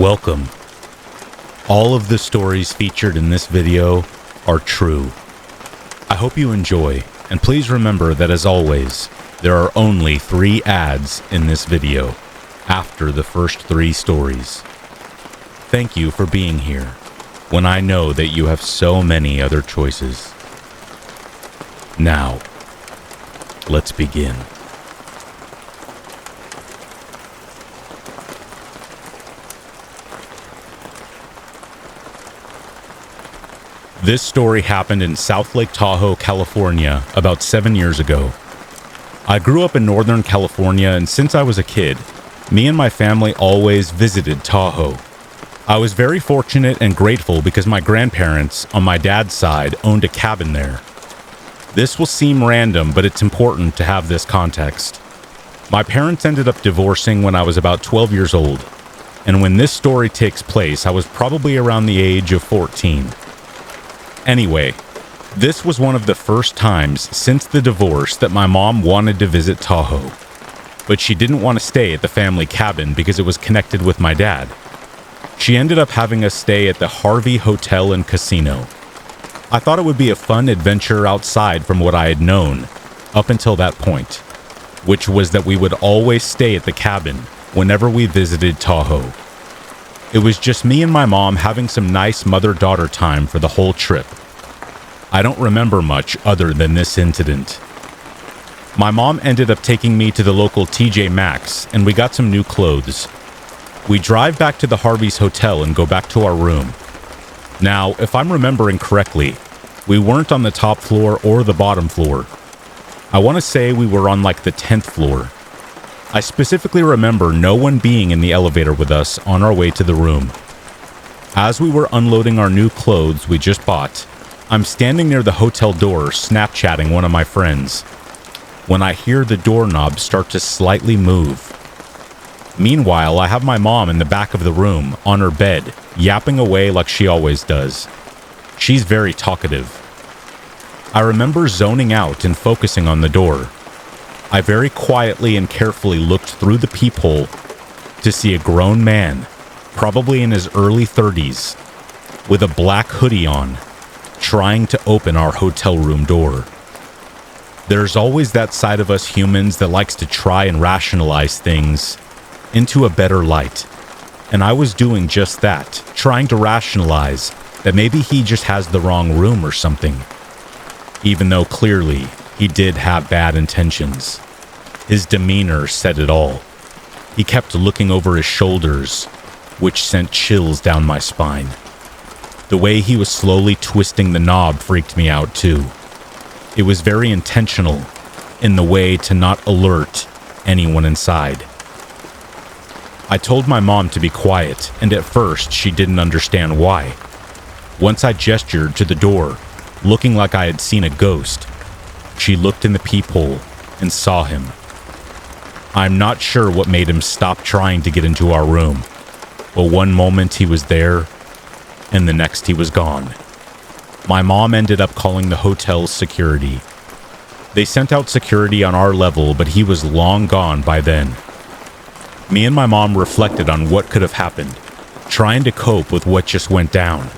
Welcome. All of the stories featured in this video are true. I hope you enjoy, and please remember that as always, there are only 3 ads in this video after the first 3 stories. Thank you for being here when I know that you have so many other choices. Now, let's begin. This story happened in South Lake Tahoe, California, about 7 years ago. I grew up in Northern California, and since I was a kid, me and my family always visited Tahoe. I was very fortunate and grateful because my grandparents, on my dad's side, owned a cabin there. This will seem random, but it's important to have this context. My parents ended up divorcing when I was about 12 years old, and when this story takes place, I was probably around the age of 14. Anyway, this was one of the first times since the divorce that my mom wanted to visit Tahoe, but she didn't want to stay at the family cabin because it was connected with my dad. She ended up having us stay at the Harvey Hotel and Casino. I thought it would be a fun adventure outside from what I had known up until that point, which was that we would always stay at the cabin whenever we visited Tahoe. It was just me and my mom having some nice mother-daughter time for the whole trip. I don't remember much other than this incident. My mom ended up taking me to the local TJ Maxx, and we got some new clothes. We drive back to the Harvey's Hotel and go back to our room. Now, if I'm remembering correctly, we weren't on the top floor or the bottom floor. I want to say we were on like the 10th floor. I specifically remember no one being in the elevator with us on our way to the room. As we were unloading our new clothes we just bought, I'm standing near the hotel door Snapchatting one of my friends when I hear the doorknob start to slightly move. Meanwhile, I have my mom in the back of the room on her bed, yapping away like she always does. She's very talkative. I remember zoning out and focusing on the door. I very quietly and carefully looked through the peephole to see a grown man, probably in his early 30s, with a black hoodie on, trying to open our hotel room door. There's always that side of us humans that likes to try and rationalize things into a better light, and I was doing just that, trying to rationalize that maybe he just has the wrong room or something, even though clearly he did have bad intentions. His demeanor said it all. He kept looking over his shoulders, which sent chills down my spine. The way he was slowly twisting the knob freaked me out too. It was very intentional in the way to not alert anyone inside. I told my mom to be quiet, and at first she didn't understand why. Once I gestured to the door, looking like I had seen a ghost, she looked in the peephole and saw him. I'm not sure what made him stop trying to get into our room, but one moment he was there, and the next he was gone. My mom ended up calling the hotel's security. They sent out security on our level, but he was long gone by then. Me and my mom reflected on what could have happened, trying to cope with what just went down.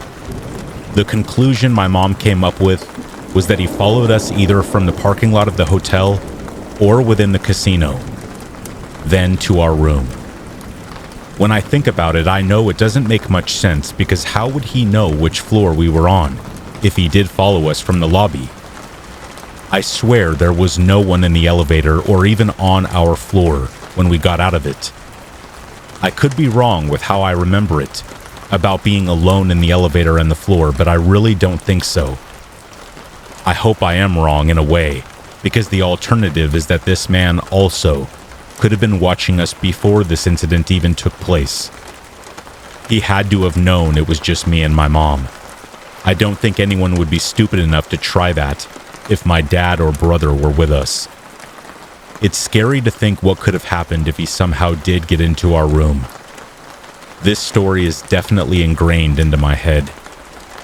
The conclusion my mom came up with was that he followed us either from the parking lot of the hotel or within the casino, then to our room. When I think about it, I know it doesn't make much sense because how would he know which floor we were on if he did follow us from the lobby? I swear there was no one in the elevator or even on our floor when we got out of it. I could be wrong with how I remember it, about being alone in the elevator and the floor, but I really don't think so. I hope I am wrong in a way, because the alternative is that this man also could have been watching us before this incident even took place. He had to have known it was just me and my mom. I don't think anyone would be stupid enough to try that if my dad or brother were with us. It's scary to think what could have happened if he somehow did get into our room. This story is definitely ingrained into my head,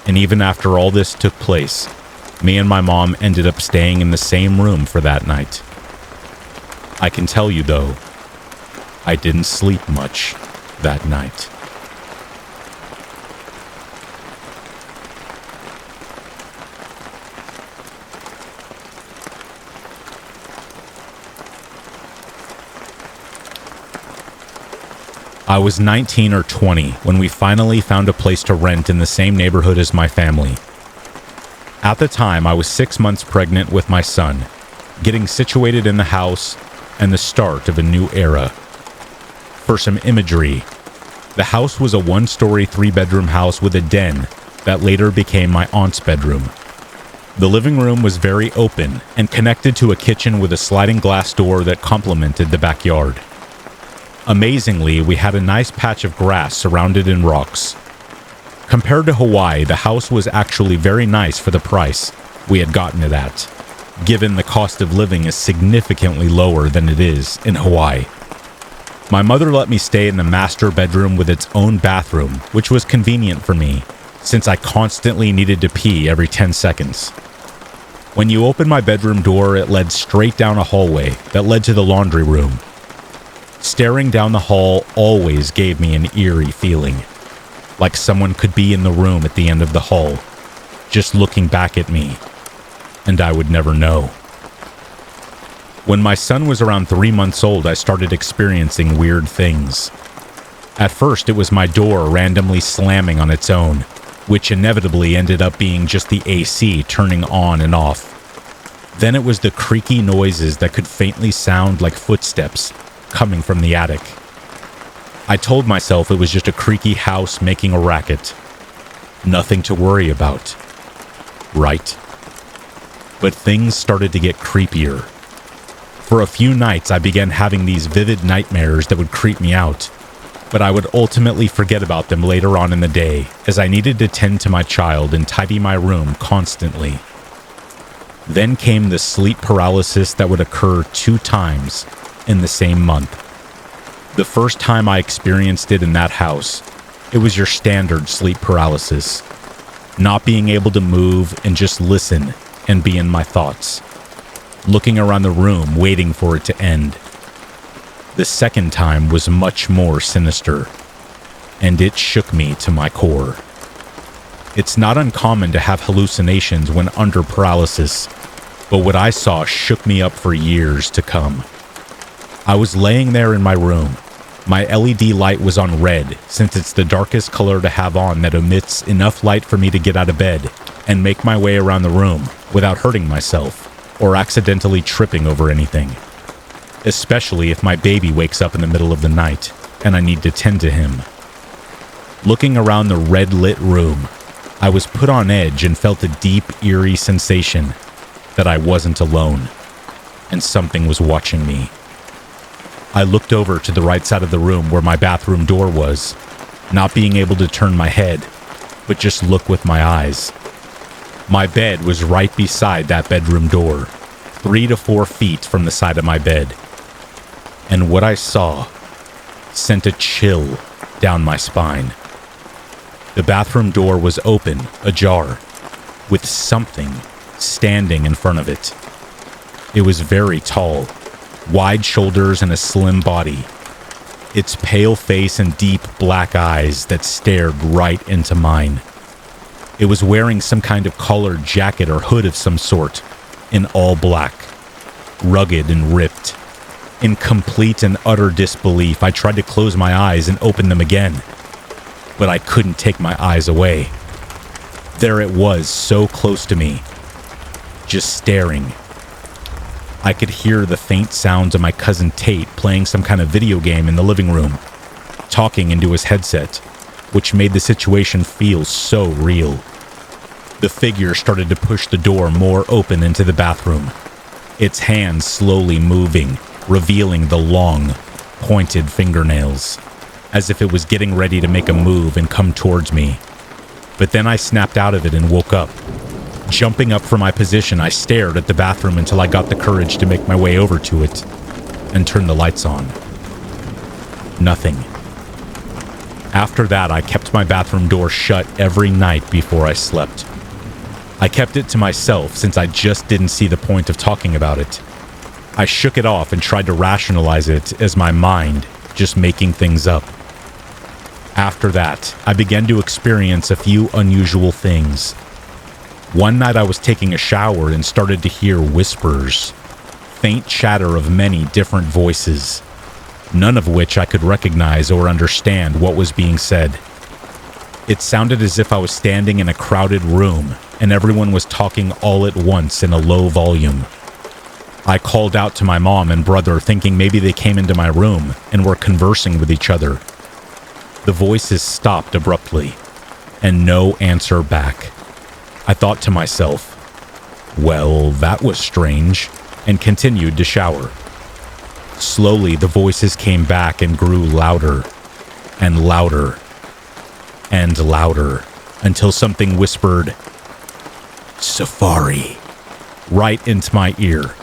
and even after all this took place, me and my mom ended up staying in the same room for that night. I can tell you though, I didn't sleep much that night. I was 19 or 20 when we finally found a place to rent in the same neighborhood as my family. At the time, I was 6 months pregnant with my son, getting situated in the house and the start of a new era. For some imagery, the house was a 1-story, 3-bedroom house with a den that later became my aunt's bedroom. The living room was very open and connected to a kitchen with a sliding glass door that complemented the backyard. Amazingly, we had a nice patch of grass surrounded in rocks. Compared to Hawaii, the house was actually very nice for the price we had gotten it at, given the cost of living is significantly lower than it is in Hawaii. My mother let me stay in the master bedroom with its own bathroom, which was convenient for me, since I constantly needed to pee every 10 seconds. When you opened my bedroom door, it led straight down a hallway that led to the laundry room. Staring down the hall always gave me an eerie feeling, like someone could be in the room at the end of the hall, just looking back at me, and I would never know. When my son was around 3 months old, I started experiencing weird things. At first, it was my door randomly slamming on its own, which inevitably ended up being just the AC turning on and off. Then it was the creaky noises that could faintly sound like footsteps coming from the attic. I told myself it was just a creaky house making a racket. Nothing to worry about, right? But things started to get creepier. For a few nights, I began having these vivid nightmares that would creep me out, but I would ultimately forget about them later on in the day, as I needed to tend to my child and tidy my room constantly. Then came the sleep paralysis that would occur 2 times in the same month. The first time I experienced it in that house, it was your standard sleep paralysis. Not being able to move and just listen and be in my thoughts. Looking around the room, waiting for it to end. The second time was much more sinister, and it shook me to my core. It's not uncommon to have hallucinations when under paralysis, but what I saw shook me up for years to come. I was laying there in my room. My LED light was on red, since it's the darkest color to have on that emits enough light for me to get out of bed and make my way around the room without hurting myself or accidentally tripping over anything. Especially if my baby wakes up in the middle of the night and I need to tend to him. Looking around the red-lit room, I was put on edge and felt a deep, eerie sensation that I wasn't alone, and something was watching me. I looked over to the right side of the room where my bathroom door was, not being able to turn my head, but just look with my eyes. My bed was right beside that bedroom door, 3 to 4 feet from the side of my bed. And what I saw sent a chill down my spine. The bathroom door was open, ajar, with something standing in front of it. It was very tall, wide shoulders and a slim body. Its pale face and deep black eyes that stared right into mine. It was wearing some kind of collared jacket or hood of some sort, in all black, rugged and ripped. In complete and utter disbelief, I tried to close my eyes and open them again, but I couldn't take my eyes away. There it was, so close to me, just staring. I could hear the faint sounds of my cousin Tate playing some kind of video game in the living room, talking into his headset, which made the situation feel so real. The figure started to push the door more open into the bathroom, its hands slowly moving, revealing the long, pointed fingernails, as if it was getting ready to make a move and come towards me. But then I snapped out of it and woke up. Jumping up from my position, I stared at the bathroom until I got the courage to make my way over to it and turn the lights on. Nothing. After that, I kept my bathroom door shut every night before I slept. I kept it to myself since I just didn't see the point of talking about it. I shook it off and tried to rationalize it as my mind just making things up. After that, I began to experience a few unusual things. One night I was taking a shower and started to hear whispers, faint chatter of many different voices. none of which I could recognize or understand what was being said. It sounded as if I was standing in a crowded room and everyone was talking all at once in a low volume. I called out to my mom and brother, thinking maybe they came into my room and were conversing with each other. The voices stopped abruptly, and no answer back. I thought to myself, well, that was strange, and continued to shower. Slowly, the voices came back and grew louder, and louder, and louder, until something whispered, "Safari," right into my ear.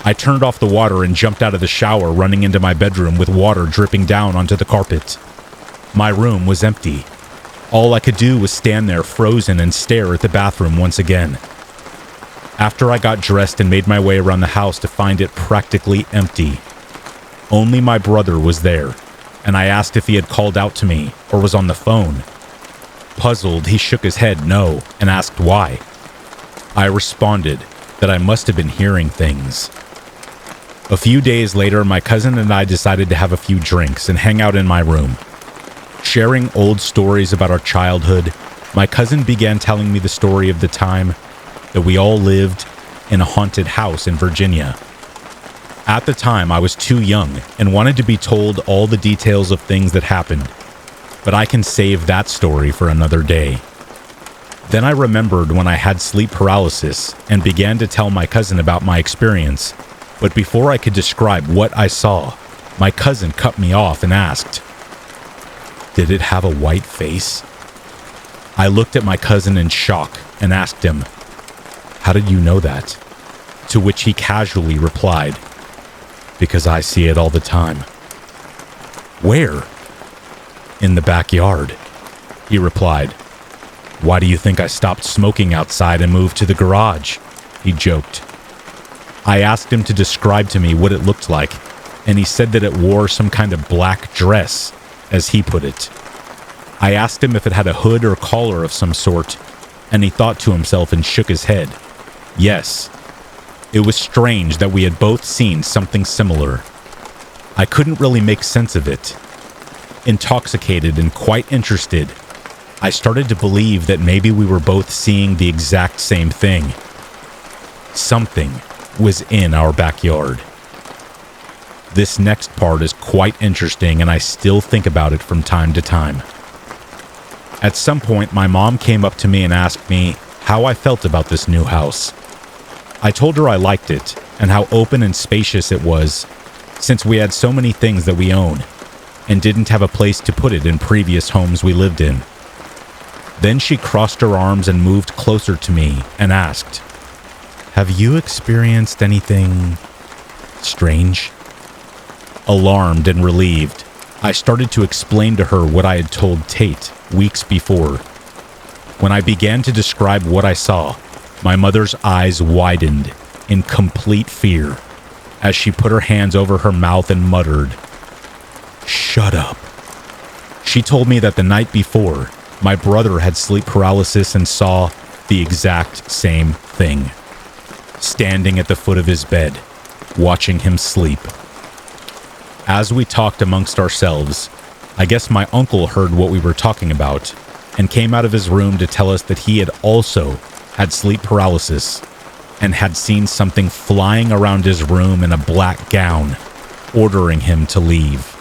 I turned off the water and jumped out of the shower, running into my bedroom with water dripping down onto the carpet. My room was empty. All I could do was stand there frozen and stare at the bathroom once again. After I got dressed and made my way around the house to find it practically empty, only my brother was there, and I asked if he had called out to me or was on the phone. Puzzled, he shook his head no and asked why. I responded that I must have been hearing things. A few days later, my cousin and I decided to have a few drinks and hang out in my room. Sharing old stories about our childhood, my cousin began telling me the story of the time that we all lived in a haunted house in Virginia. At the time, I was too young and wanted to be told all the details of things that happened, but I can save that story for another day. Then I remembered when I had sleep paralysis and began to tell my cousin about my experience, but before I could describe what I saw, my cousin cut me off and asked, "Did it have a white face?" I looked at my cousin in shock and asked him, "How did you know that?" To which he casually replied, "Because I see it all the time." "Where?" "In the backyard," he replied. "Why do you think I stopped smoking outside and moved to the garage?" he joked. I asked him to describe to me what it looked like, and he said that it wore some kind of black dress, as he put it. I asked him if it had a hood or collar of some sort, and he thought to himself and shook his head. Yes. It was strange that we had both seen something similar. I couldn't really make sense of it. Intoxicated and quite interested, I started to believe that maybe we were both seeing the exact same thing. Something was in our backyard. This next part is quite interesting, and I still think about it from time to time. At some point, my mom came up to me and asked me how I felt about this new house. I told her I liked it, and how open and spacious it was, since we had so many things that we own, and didn't have a place to put it in previous homes we lived in. Then she crossed her arms and moved closer to me and asked, "Have you experienced anything strange?" Alarmed and relieved, I started to explain to her what I had told Tate weeks before. When I began to describe what I saw, my mother's eyes widened in complete fear as she put her hands over her mouth and muttered, "Shut up." She told me that the night before, my brother had sleep paralysis and saw the exact same thing, standing at the foot of his bed, watching him sleep. As we talked amongst ourselves, I guess my uncle heard what we were talking about and came out of his room to tell us that he had also had sleep paralysis and had seen something flying around his room in a black gown, ordering him to leave.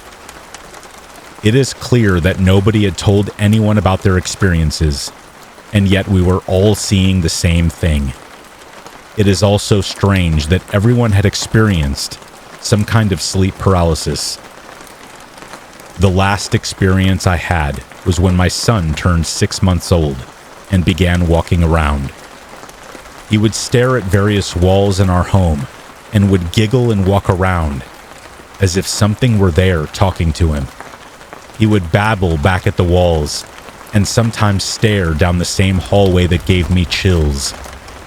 It is clear that nobody had told anyone about their experiences, and yet we were all seeing the same thing. It is also strange that everyone had experienced some kind of sleep paralysis. The last experience I had was when my son turned 6 months old and began walking around. He would stare at various walls in our home and would giggle and walk around as if something were there talking to him. He would babble back at the walls and sometimes stare down the same hallway that gave me chills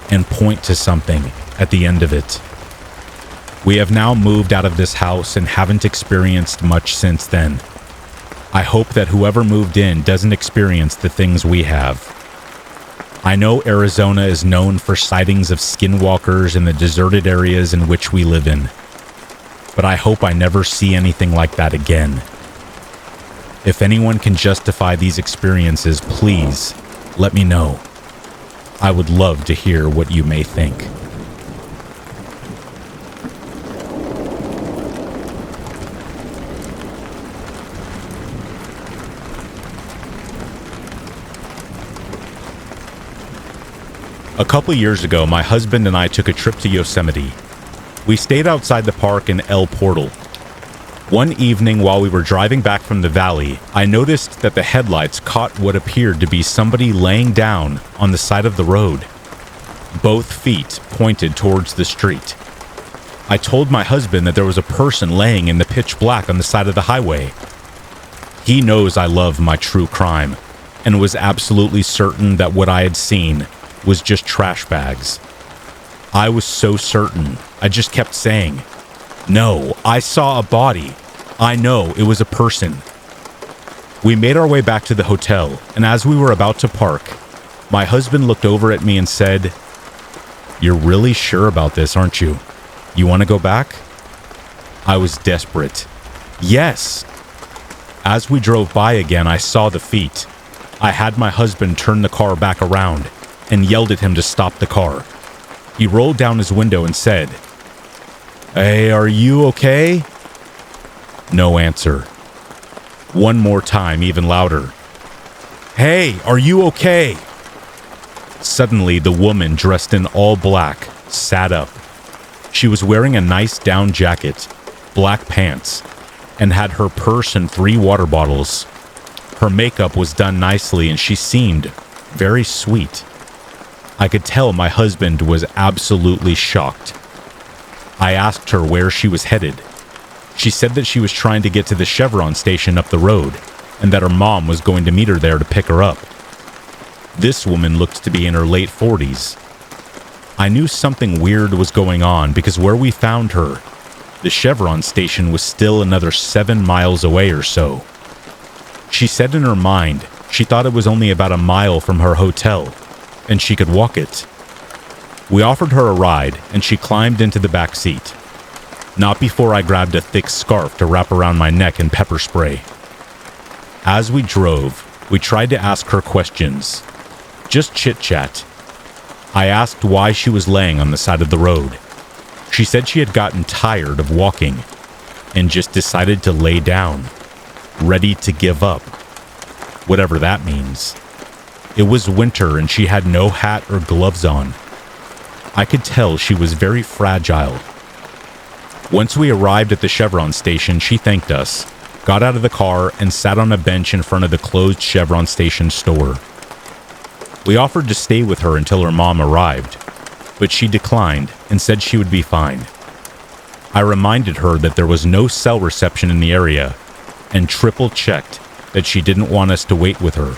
and point to something at the end of it. We have now moved out of this house and haven't experienced much since then. I hope that whoever moved in doesn't experience the things we have. I know Arizona is known for sightings of skinwalkers in the deserted areas in which we live in. but I hope I never see anything like that again. If anyone can justify these experiences, please let me know. I would love to hear what you may think. A couple years ago, my husband and I took a trip to Yosemite. We stayed outside the park in El Portal. One evening while we were driving back from the valley, I noticed that the headlights caught what appeared to be somebody laying down on the side of the road. Both feet pointed towards the street. I told my husband that there was a person laying in the pitch black on the side of the highway. He knows I love my true crime and was absolutely certain that what I had seen was just trash bags. I was so certain, I just kept saying, "No, I saw a body. I know it was a person." We made our way back to the hotel, and as we were about to park, my husband looked over at me and said, "You're really sure about this, aren't you? You want to go back?" I was desperate. Yes. As we drove by again, I saw the feet. I had my husband turn the car back around and yelled at him to stop the car. He rolled down his window and said, "Hey, are you okay?" No answer. One more time, even louder. "Hey, are you okay?" Suddenly, the woman dressed in all black sat up. She was wearing a nice down jacket, black pants, and had her purse and 3 water bottles. Her makeup was done nicely and she seemed very sweet. I could tell my husband was absolutely shocked. I asked her where she was headed. She said that she was trying to get to the Chevron station up the road and that her mom was going to meet her there to pick her up. This woman looked to be in her late 40s. I knew something weird was going on because where we found her, the Chevron station was still another 7 miles away or so. She said in her mind she thought it was only about a mile from her hotel, and she could walk it. We offered her a ride, and she climbed into the back seat. Not before I grabbed a thick scarf to wrap around my neck and pepper spray. As we drove, we tried to ask her questions. Just chit-chat. I asked why she was laying on the side of the road. She said she had gotten tired of walking and just decided to lay down, ready to give up, whatever that means. It was winter and she had no hat or gloves on. I could tell she was very fragile. Once we arrived at the Chevron station, she thanked us, got out of the car, and sat on a bench in front of the closed Chevron station store. We offered to stay with her until her mom arrived, but she declined and said she would be fine. I reminded her that there was no cell reception in the area and triple-checked that she didn't want us to wait with her.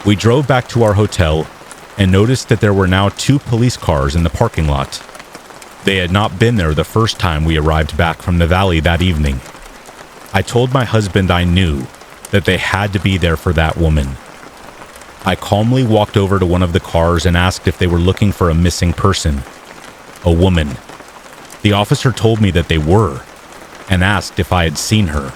We drove back to our hotel and noticed that there were now 2 police cars in the parking lot. They had not been there the first time we arrived back from the valley that evening. I told my husband I knew that they had to be there for that woman. I calmly walked over to one of the cars and asked if they were looking for a missing person, a woman. The officer told me that they were and asked if I had seen her.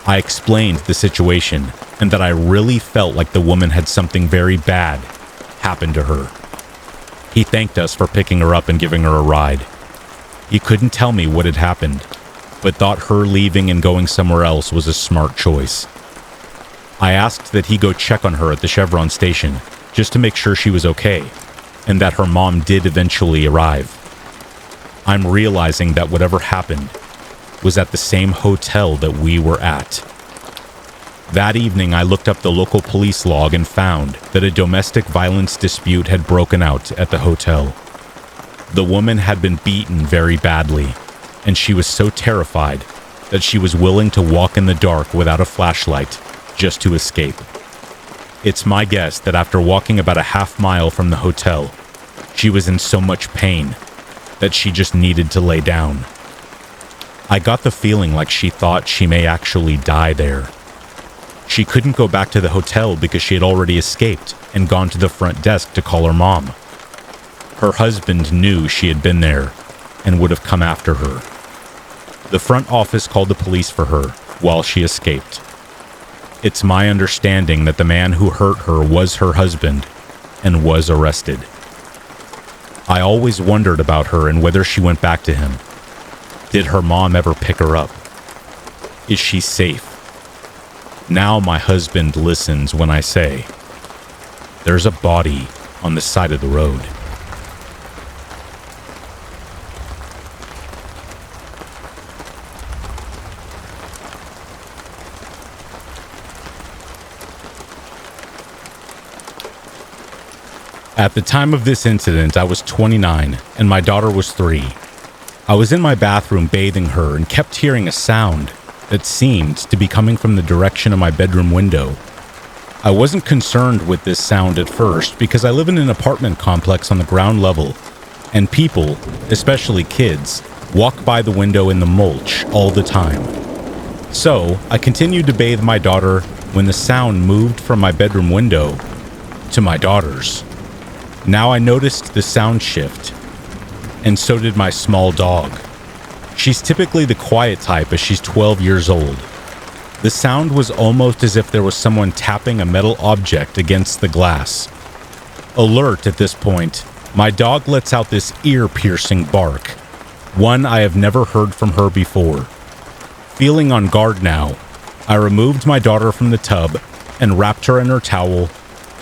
I explained the situation and that I really felt like the woman had something very bad happen to her. He thanked us for picking her up and giving her a ride. He couldn't tell me what had happened, but thought her leaving and going somewhere else was a smart choice. I asked that he go check on her at the Chevron station, just to make sure she was okay, and that her mom did eventually arrive. I'm realizing that whatever happened was at the same hotel that we were at. That evening, I looked up the local police log and found that a domestic violence dispute had broken out at the hotel. The woman had been beaten very badly, and she was so terrified that she was willing to walk in the dark without a flashlight just to escape. It's my guess that after walking about a half mile from the hotel, she was in so much pain that she just needed to lay down. I got the feeling like she thought she may actually die there. She couldn't go back to the hotel because she had already escaped and gone to the front desk to call her mom. Her husband knew she had been there and would have come after her. The front office called the police for her while she escaped. It's my understanding that the man who hurt her was her husband and was arrested. I always wondered about her and whether she went back to him. Did her mom ever pick her up? Is she safe? Now my husband listens when I say, there's a body on the side of the road. At the time of this incident, I was 29 and my daughter was 3. I was in my bathroom bathing her and kept hearing a sound that seemed to be coming from the direction of my bedroom window. I wasn't concerned with this sound at first because I live in an apartment complex on the ground level, and people, especially kids, walk by the window in the mulch all the time. So I continued to bathe my daughter when the sound moved from my bedroom window to my daughter's. Now I noticed the sound shift, and so did my small dog. She's typically the quiet type as she's 12 years old. The sound was almost as if there was someone tapping a metal object against the glass. Alert at this point, my dog lets out this ear-piercing bark, one I have never heard from her before. Feeling on guard now, I removed my daughter from the tub and wrapped her in her towel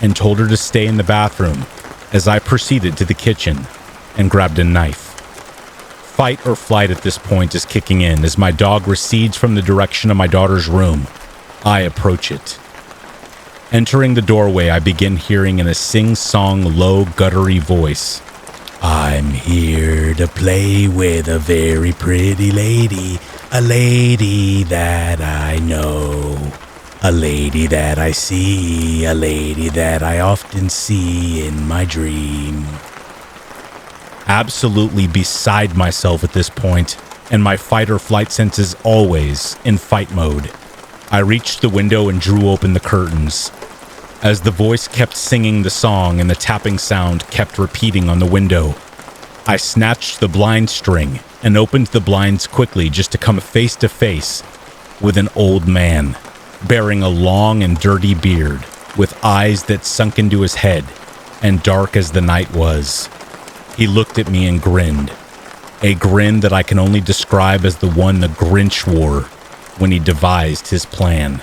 and told her to stay in the bathroom as I proceeded to the kitchen and grabbed a knife. Fight or flight at this point is kicking in as my dog recedes from the direction of my daughter's room. I approach it. Entering the doorway, I begin hearing in a sing-song, low, guttury voice, "I'm here to play with a very pretty lady, a lady that I know, a lady that I see, a lady that I often see in my dream." Absolutely beside myself at this point, and my fight or flight sense is always in fight mode. I reached the window and drew open the curtains. As the voice kept singing the song and the tapping sound kept repeating on the window, I snatched the blind string and opened the blinds quickly just to come face to face with an old man, bearing a long and dirty beard, with eyes that sunk into his head and dark as the night was. He looked at me and grinned, a grin that I can only describe as the one the Grinch wore when he devised his plan.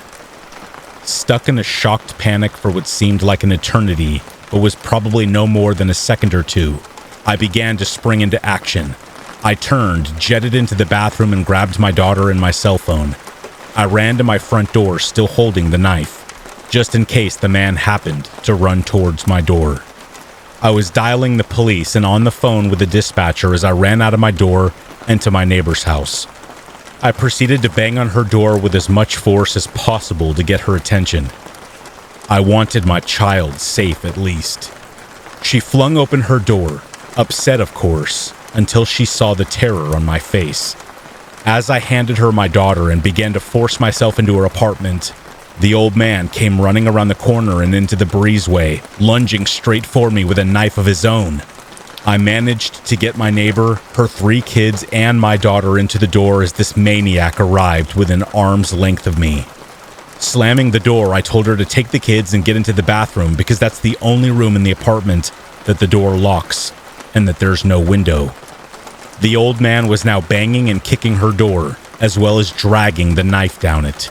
Stuck in a shocked panic for what seemed like an eternity, but was probably no more than a second or two, I began to spring into action. I turned, jetted into the bathroom, and grabbed my daughter and my cell phone. I ran to my front door, still holding the knife, just in case the man happened to run towards my door. I was dialing the police and on the phone with the dispatcher as I ran out of my door and to my neighbor's house. I proceeded to bang on her door with as much force as possible to get her attention. I wanted my child safe at least. She flung open her door, upset of course, until she saw the terror on my face. As I handed her my daughter and began to force myself into her apartment, the old man came running around the corner and into the breezeway, lunging straight for me with a knife of his own. I managed to get my neighbor, her 3 kids, and my daughter into the door as this maniac arrived within arm's length of me. Slamming the door, I told her to take the kids and get into the bathroom because that's the only room in the apartment that the door locks and that there's no window. The old man was now banging and kicking her door, as well as dragging the knife down it.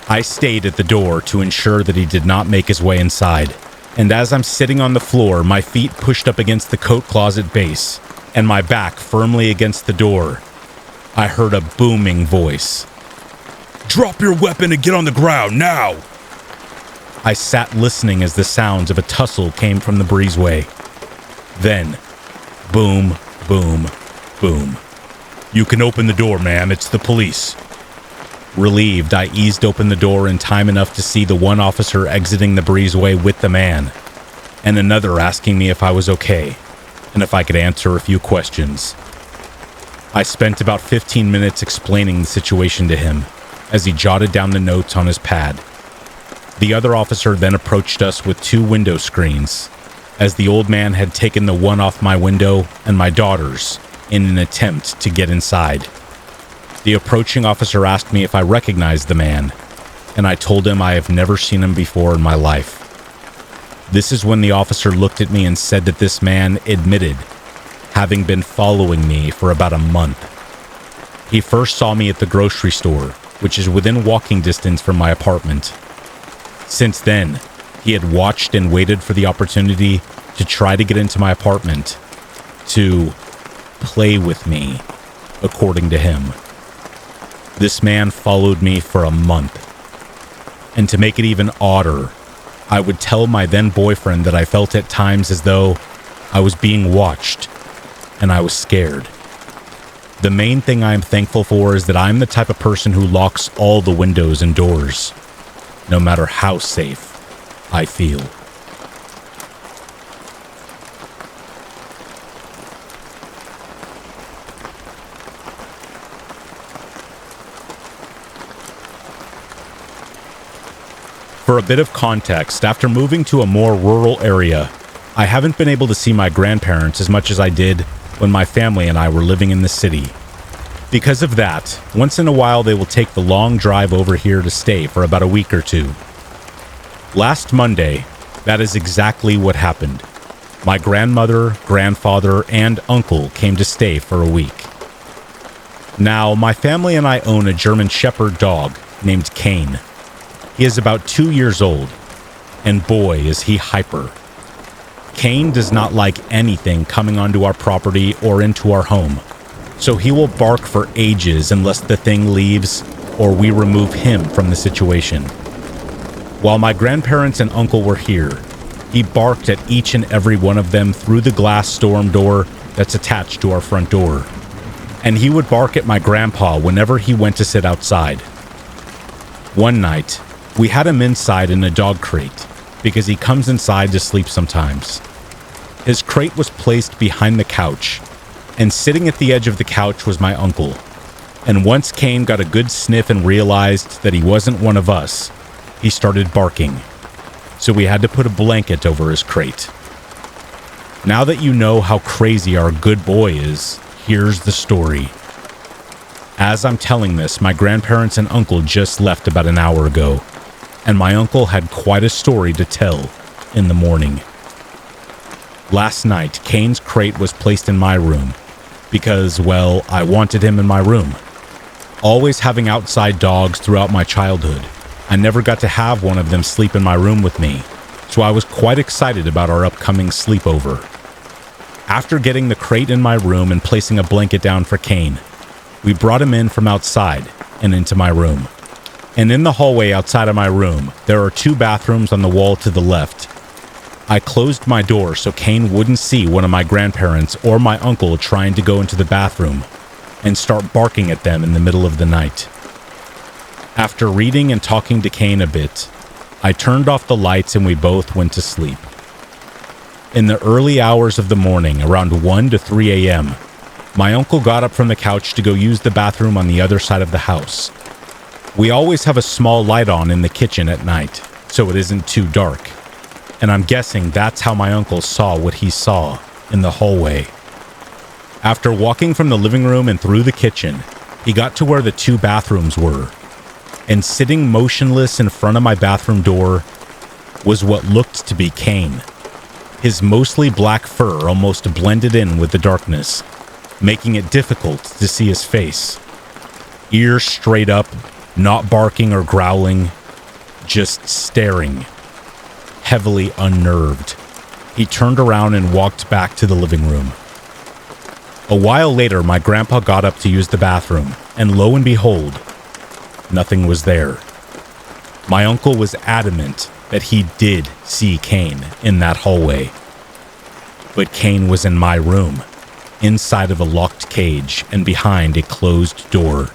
I stayed at the door to ensure that he did not make his way inside, and as I'm sitting on the floor, my feet pushed up against the coat closet base, and my back firmly against the door, I heard a booming voice. "Drop your weapon and get on the ground, now!" I sat listening as the sounds of a tussle came from the breezeway. Then, boom, boom, boom. "You can open the door, ma'am. It's the police." Relieved, I eased open the door in time enough to see the one officer exiting the breezeway with the man, and another asking me if I was okay, and if I could answer a few questions. I spent about 15 minutes explaining the situation to him, as he jotted down the notes on his pad. The other officer then approached us with 2 window screens, as the old man had taken the one off my window and my daughter's in an attempt to get inside. The approaching officer asked me if I recognized the man, and I told him I have never seen him before in my life. This is when the officer looked at me and said that this man admitted having been following me for about a month. He first saw me at the grocery store, which is within walking distance from my apartment. Since then, he had watched and waited for the opportunity to try to get into my apartment, to play with me, according to him. This man followed me for a month. And to make it even odder, I would tell my then boyfriend that I felt at times as though I was being watched, and I was scared. The main thing I am thankful for is that I'm the type of person who locks all the windows and doors, no matter how safe I feel. For a bit of context, after moving to a more rural area, I haven't been able to see my grandparents as much as I did when my family and I were living in the city. Because of that, once in a while they will take the long drive over here to stay for about a week or two. Last Monday, that is exactly what happened. My grandmother, grandfather, and uncle came to stay for a week. Now, my family and I own a German Shepherd dog named Kane. He is about 2 years old, and boy is he hyper. Kane does not like anything coming onto our property or into our home, so he will bark for ages unless the thing leaves or we remove him from the situation. While my grandparents and uncle were here, he barked at each and every one of them through the glass storm door that's attached to our front door. And he would bark at my grandpa whenever he went to sit outside. One night, we had him inside in a dog crate because he comes inside to sleep sometimes. His crate was placed behind the couch, and sitting at the edge of the couch was my uncle. And once Kane got a good sniff and realized that he wasn't one of us, he started barking. So we had to put a blanket over his crate. Now that you know how crazy our good boy is, here's the story. As I'm telling this, my grandparents and uncle just left about an hour ago, and my uncle had quite a story to tell in the morning. Last night, Kane's crate was placed in my room because, well, I wanted him in my room. Always having outside dogs throughout my childhood, I never got to have one of them sleep in my room with me, so I was quite excited about our upcoming sleepover. After getting the crate in my room and placing a blanket down for Kane, we brought him in from outside and into my room. And in the hallway outside of my room, there are 2 bathrooms on the wall to the left. I closed my door so Kane wouldn't see one of my grandparents or my uncle trying to go into the bathroom and start barking at them in the middle of the night. After reading and talking to Kane a bit, I turned off the lights and we both went to sleep. In the early hours of the morning, around 1 to 3 a.m., my uncle got up from the couch to go use the bathroom on the other side of the house. We always have a small light on in the kitchen at night, so it isn't too dark. And I'm guessing that's how my uncle saw what he saw in the hallway. After walking from the living room and through the kitchen, he got to where the 2 bathrooms were. And sitting motionless in front of my bathroom door was what looked to be Kane. His mostly black fur almost blended in with the darkness, making it difficult to see his face. Ears straight up, not barking or growling, just staring. Heavily unnerved, he turned around and walked back to the living room. A while later, my grandpa got up to use the bathroom, and lo and behold, nothing was there. My uncle was adamant that he did see Kane in that hallway. But Kane was in my room, inside of a locked cage and behind a closed door.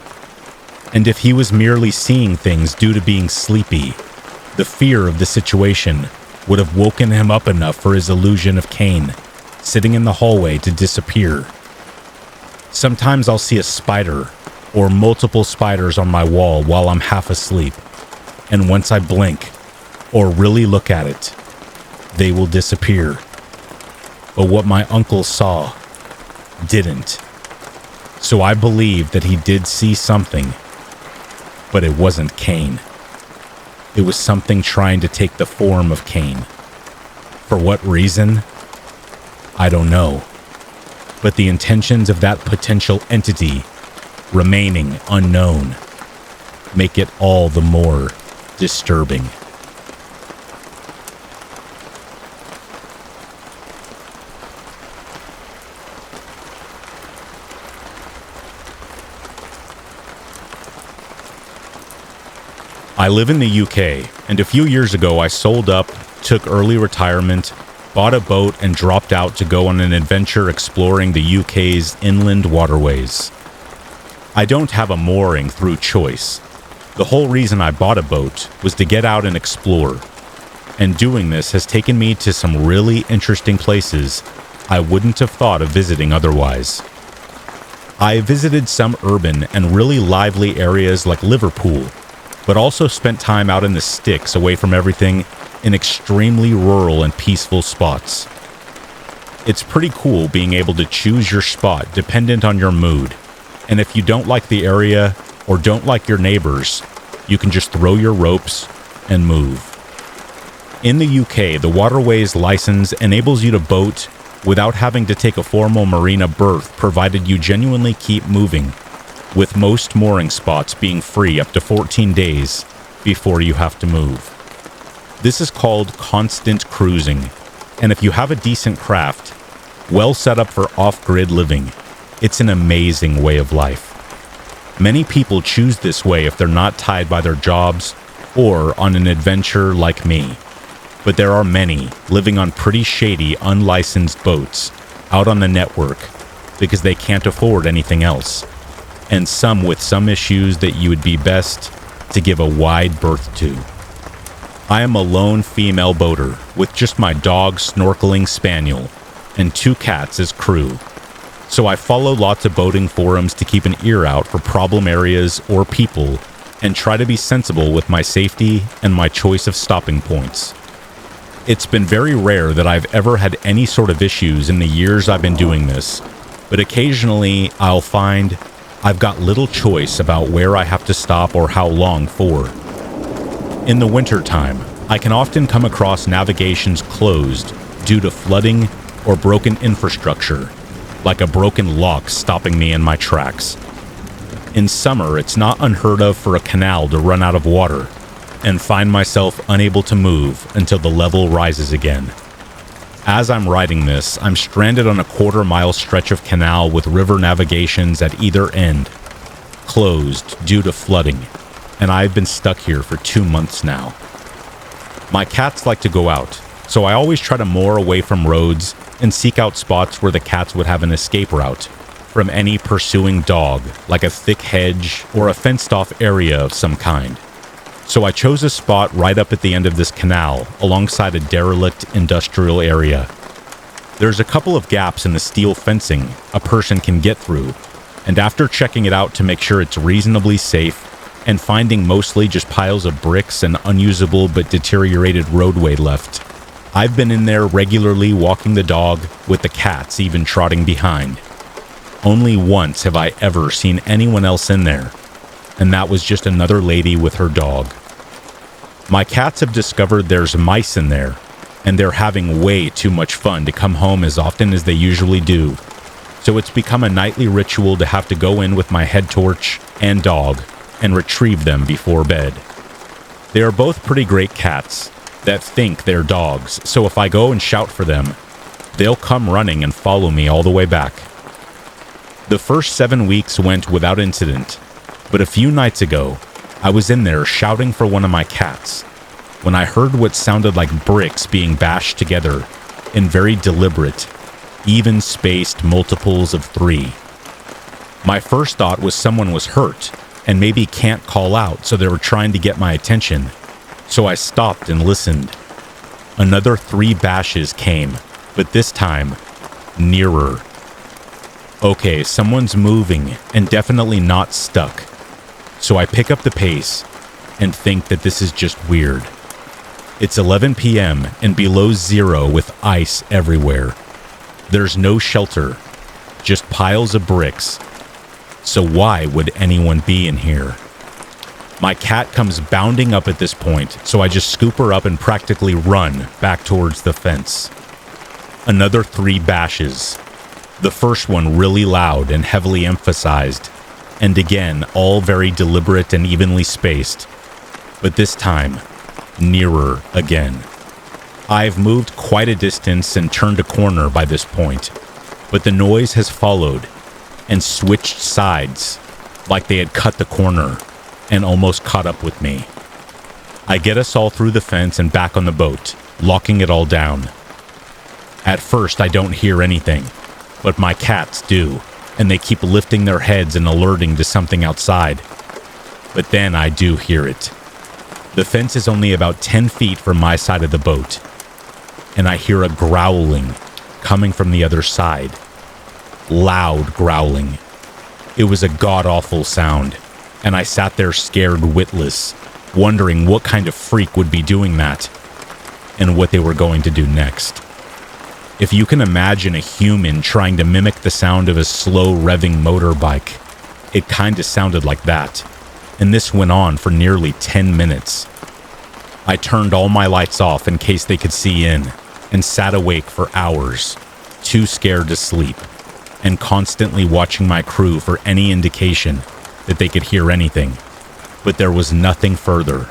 And if he was merely seeing things due to being sleepy, the fear of the situation would have woken him up enough for his illusion of Kane sitting in the hallway to disappear. Sometimes I'll see a spider or multiple spiders on my wall while I'm half asleep, and once I blink or really look at it, they will disappear. But what my uncle saw didn't. So I believe that he did see something, but it wasn't Cain. It was something trying to take the form of Cain. For what reason? I don't know. But the intentions of that potential entity remaining unknown make it all the more disturbing. I live in the UK, and a few years ago I sold up, took early retirement, bought a boat, and dropped out to go on an adventure exploring the UK's inland waterways. I don't have a mooring through choice. The whole reason I bought a boat was to get out and explore, and doing this has taken me to some really interesting places I wouldn't have thought of visiting otherwise. I visited some urban and really lively areas like Liverpool, but also spent time out in the sticks away from everything in extremely rural and peaceful spots. It's pretty cool being able to choose your spot dependent on your mood, and if you don't like the area or don't like your neighbors, you can just throw your ropes and move. In the UK, the waterways license enables you to boat without having to take a formal marina berth, provided you genuinely keep moving, with most mooring spots being free up to 14 days before you have to move. This is called constant cruising, and if you have a decent craft, well set up for off-grid living, it's an amazing way of life. Many people choose this way if they're not tied by their jobs or on an adventure like me, but there are many living on pretty shady, unlicensed boats out on the network because they can't afford anything else, and some with some issues that you would be best to give a wide berth to. I am a lone female boater with just my dog snorkeling spaniel and 2 cats as crew, so I follow lots of boating forums to keep an ear out for problem areas or people and try to be sensible with my safety and my choice of stopping points. It's been very rare that I've ever had any sort of issues in the years I've been doing this, but occasionally I'll find I've got little choice about where I have to stop or how long for. In the wintertime, I can often come across navigations closed due to flooding or broken infrastructure, like a broken lock stopping me in my tracks. In summer, it's not unheard of for a canal to run out of water and find myself unable to move until the level rises again. As I'm writing this, I'm stranded on a quarter-mile stretch of canal with river navigations at either end, closed due to flooding, and I've been stuck here for 2 months now. My cats like to go out, so I always try to moor away from roads and seek out spots where the cats would have an escape route from any pursuing dog, like a thick hedge or a fenced-off area of some kind. So I chose a spot right up at the end of this canal, alongside a derelict industrial area. There's a couple of gaps in the steel fencing a person can get through, and after checking it out to make sure it's reasonably safe, and finding mostly just piles of bricks and unusable but deteriorated roadway left, I've been in there regularly walking the dog, with the cats even trotting behind. Only once have I ever seen anyone else in there, and that was just another lady with her dog. My cats have discovered there's mice in there, and they're having way too much fun to come home as often as they usually do, so it's become a nightly ritual to have to go in with my head torch and dog and retrieve them before bed. They are both pretty great cats that think they're dogs, so if I go and shout for them, they'll come running and follow me all the way back. The first 7 weeks went without incident, but a few nights ago, I was in there shouting for one of my cats when I heard what sounded like bricks being bashed together in very deliberate, even-spaced multiples of 3. My first thought was someone was hurt and maybe can't call out, so they were trying to get my attention. So I stopped and listened. Another 3 bashes came, but this time, nearer. Okay, someone's moving and definitely not stuck. So I pick up the pace and think that this is just weird. It's 11 p.m. and below zero with ice everywhere. There's no shelter, just piles of bricks, So why would anyone be in here? My cat comes bounding up at this point, so I just scoop her up and practically run back towards the fence. Another 3 bashes. The first one really loud and heavily emphasized, and again, all very deliberate and evenly spaced, but this time, nearer again. I've moved quite a distance and turned a corner by this point, but the noise has followed and switched sides like they had cut the corner and almost caught up with me. I get us all through the fence and back on the boat, locking it all down. At first, I don't hear anything, but my cats do, and they keep lifting their heads and alerting to something outside. But then I do hear it. The fence is only about 10 feet from my side of the boat, and I hear a growling coming from the other side. Loud growling. It was a god-awful sound, and I sat there scared witless, wondering what kind of freak would be doing that, and what they were going to do next. If you can imagine a human trying to mimic the sound of a slow revving motorbike, it kinda sounded like that, and this went on for nearly 10 minutes. I turned all my lights off in case they could see in, and sat awake for hours, too scared to sleep, and constantly watching my crew for any indication that they could hear anything, but there was nothing further,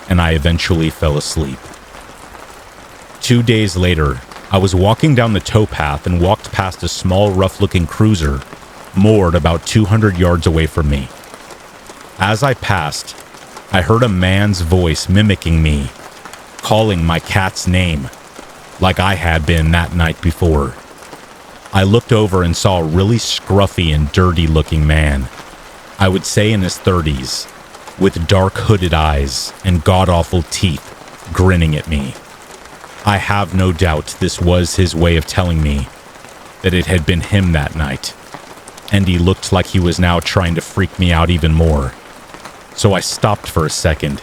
and I eventually fell asleep. 2 days later, I was walking down the towpath and walked past a small, rough-looking cruiser moored about 200 yards away from me. As I passed, I heard a man's voice mimicking me, calling my cat's name, like I had been that night before. I looked over and saw a really scruffy and dirty-looking man, I would say in his 30s, with dark hooded eyes and god-awful teeth, grinning at me. I have no doubt this was his way of telling me that it had been him that night, and he looked like he was now trying to freak me out even more. So I stopped for a second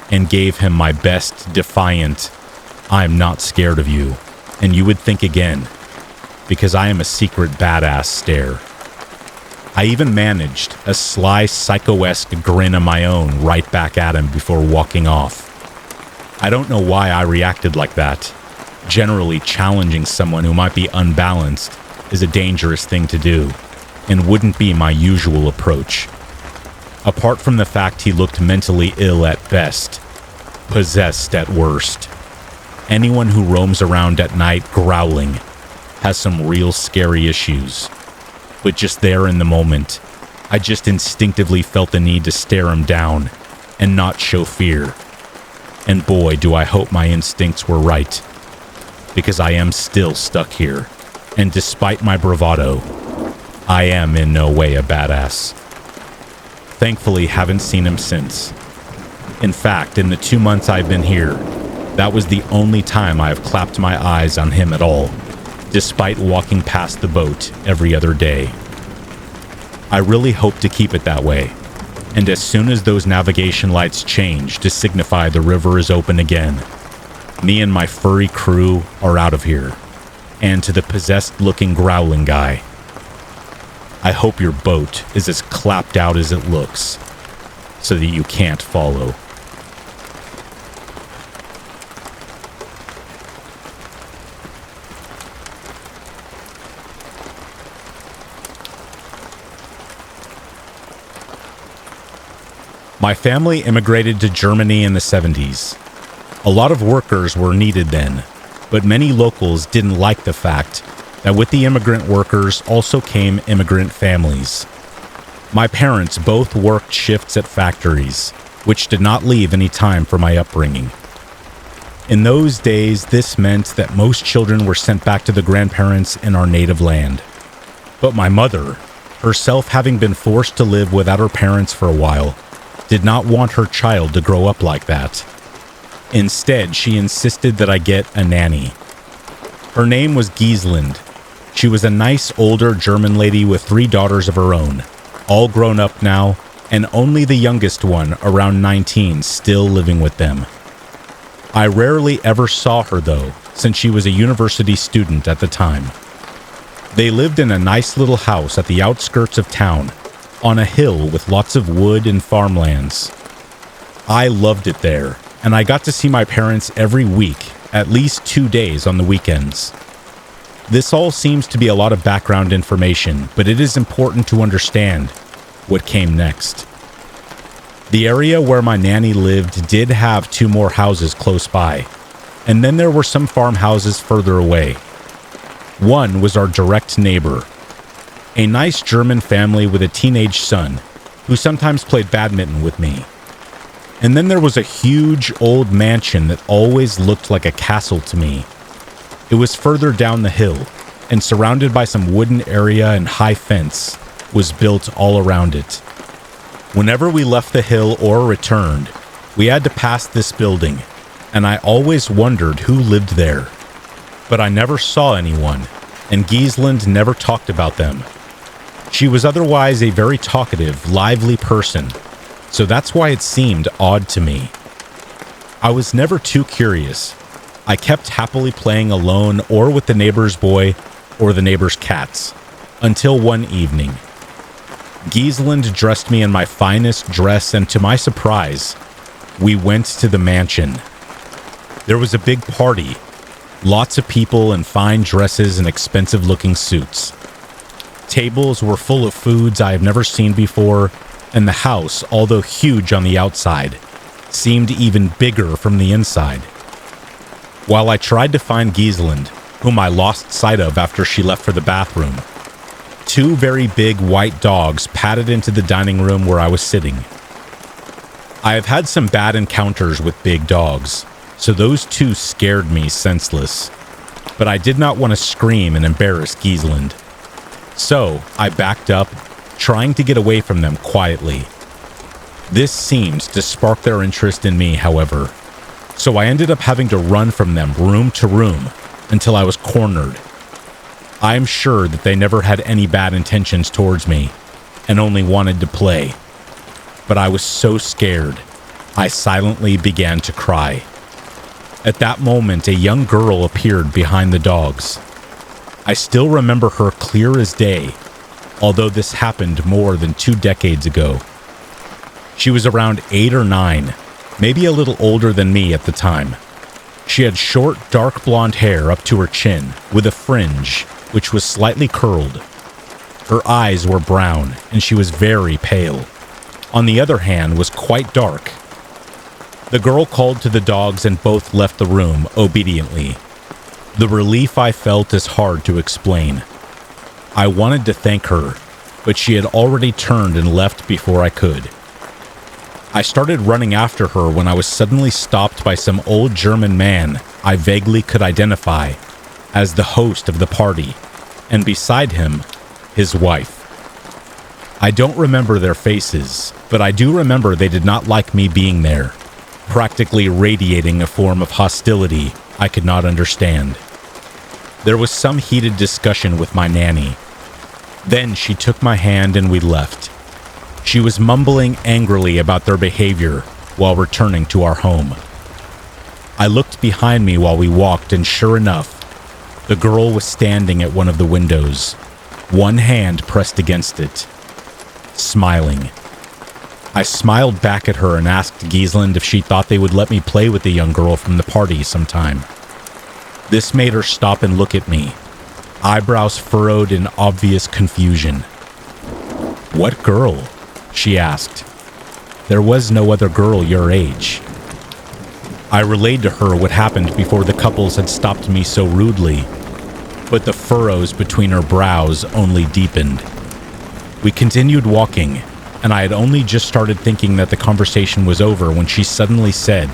and gave him my best defiant, "I'm not scared of you, and you would think again," because I am a secret badass stare. I even managed a sly psycho-esque grin of my own right back at him before walking off. I don't know why I reacted like that. Generally, challenging someone who might be unbalanced is a dangerous thing to do, and wouldn't be my usual approach. Apart from the fact he looked mentally ill at best, possessed at worst. Anyone who roams around at night growling has some real scary issues. But just there in the moment, I just instinctively felt the need to stare him down and not show fear. And boy, do I hope my instincts were right, because I am still stuck here, and despite my bravado, I am in no way a badass. Thankfully, haven't seen him since. In fact, in the 2 months I've been here, that was the only time I have clapped my eyes on him at all, despite walking past the boat every other day. I really hope to keep it that way, and as soon as those navigation lights change to signify the river is open again, me and my furry crew are out of here. And to the possessed-looking growling guy, I hope your boat is as clapped out as it looks, so that you can't follow. My family immigrated to Germany in the 70s. A lot of workers were needed then, but many locals didn't like the fact that with the immigrant workers also came immigrant families. My parents both worked shifts at factories, which did not leave any time for my upbringing. In those days, this meant that most children were sent back to the grandparents in our native land. But my mother, herself having been forced to live without her parents for a while, did not want her child to grow up like that. Instead, she insisted that I get a nanny. Her name was Giesland. She was a nice older German lady with 3 daughters of her own, all grown up now, and only the youngest one, around 19, still living with them. I rarely ever saw her though, since she was a university student at the time. They lived in a nice little house at the outskirts of town, on a hill with lots of wood and farmlands. I loved it there, and I got to see my parents every week, at least 2 days on the weekends. This all seems to be a lot of background information, but it is important to understand what came next. The area where my nanny lived did have 2 more houses close by, and then there were some farmhouses further away. One was our direct neighbor, a nice German family with a teenage son who sometimes played badminton with me. And then there was a huge old mansion that always looked like a castle to me. It was further down the hill, and surrounded by some wooden area and high fence was built all around it. Whenever we left the hill or returned, we had to pass this building, and I always wondered who lived there. But I never saw anyone, and Gisland never talked about them. She was otherwise a very talkative, lively person, so that's why it seemed odd to me. I was never too curious. I kept happily playing alone or with the neighbor's boy or the neighbor's cats, until one evening. Gisland dressed me in my finest dress, and to my surprise, we went to the mansion. There was a big party, lots of people in fine dresses and expensive-looking suits. Tables were full of foods I have never seen before, and the house, although huge on the outside, seemed even bigger from the inside. While I tried to find Gisland, whom I lost sight of after she left for the bathroom, 2 very big white dogs padded into the dining room where I was sitting. I have had some bad encounters with big dogs, so those 2 scared me senseless. But I did not want to scream and embarrass Gisland. So I backed up, trying to get away from them quietly. This seemed to spark their interest in me, however, so I ended up having to run from them room to room until I was cornered. I am sure that they never had any bad intentions towards me and only wanted to play. But I was so scared, I silently began to cry. At that moment, a young girl appeared behind the dogs. I still remember her clear as day, although this happened more than 2 decades ago. She was around 8 or 9, maybe a little older than me at the time. She had short, dark blonde hair up to her chin, with a fringe, which was slightly curled. Her eyes were brown, and she was very pale. On the other hand, was quite dark. The girl called to the dogs, and both left the room obediently. The relief I felt is hard to explain. I wanted to thank her, but she had already turned and left before I could. I started running after her when I was suddenly stopped by some old German man I vaguely could identify as the host of the party, and beside him, his wife. I don't remember their faces, but I do remember they did not like me being there, practically radiating a form of hostility I could not understand. There was some heated discussion with my nanny. Then she took my hand and we left. She was mumbling angrily about their behavior while returning to our home. I looked behind me while we walked, and sure enough, the girl was standing at one of the windows, one hand pressed against it, smiling. I smiled back at her and asked Gisland if she thought they would let me play with the young girl from the party sometime. This made her stop and look at me, eyebrows furrowed in obvious confusion. "What girl?" she asked. "There was no other girl your age." I relayed to her what happened before the couples had stopped me so rudely, but the furrows between her brows only deepened. We continued walking, and I had only just started thinking that the conversation was over when she suddenly said,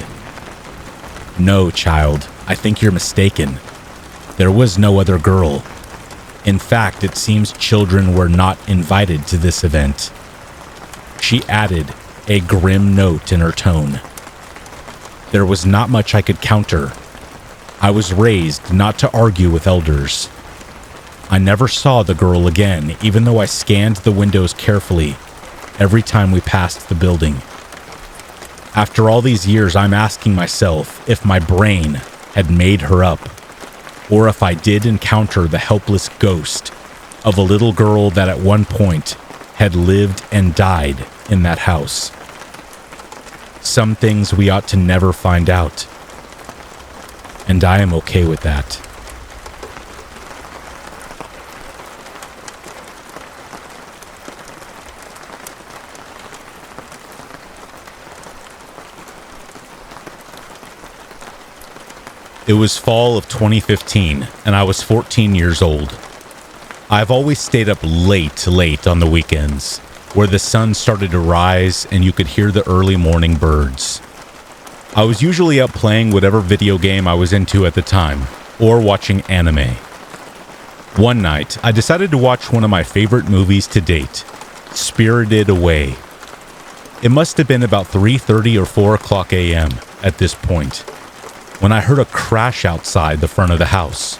"No, child, I think you're mistaken. There was no other girl. In fact, it seems children were not invited to this event." She added, a grim note in her tone. There was not much I could counter. I was raised not to argue with elders. I never saw the girl again, even though I scanned the windows carefully every time we passed the building. After all these years, I'm asking myself if my brain had made her up, or if I did encounter the helpless ghost of a little girl that at one point had lived and died in that house. Some things we ought to never find out. And I am okay with that. It was fall of 2015, and I was 14 years old. I've always stayed up late on the weekends, where the sun started to rise and you could hear the early morning birds. I was usually up playing whatever video game I was into at the time, or watching anime. One night, I decided to watch one of my favorite movies to date, Spirited Away. It must have been about 3:30 or 4 o'clock a.m. at this point, when I heard a crash outside the front of the house.